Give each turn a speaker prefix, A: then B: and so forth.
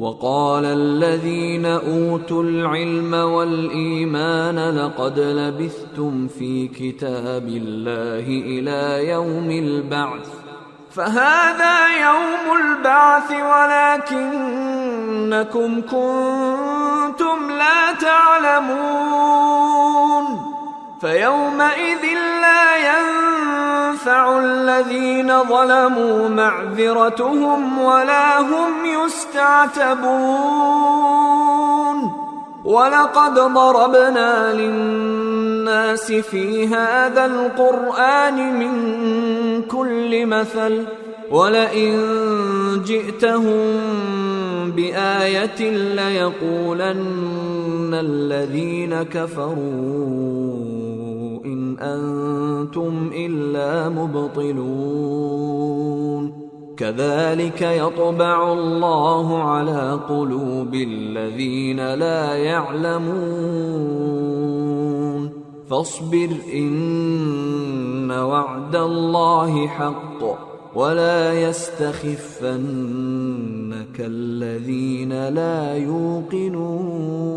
A: وقال الذين أوتوا العلم والإيمان لقد لبثتم في كتاب الله إلى يوم البعث فهذا يوم البعث ولكنكم كنتم لا تعلمون فيومئذ لا ينفع الذين ظلموا معذرتهم ولا هم يستعتبون ولقد ضربنا للناس في هذا القرآن من كل مثل ولئن جئتهم بآية ليقولن الذين كفروا إن أنتم إلا مبطلون كذلك يطبع الله على قلوب الذين لا يعلمون فاصبر إن وعد الله حق ولا يستخفنك الذين لا يوقنون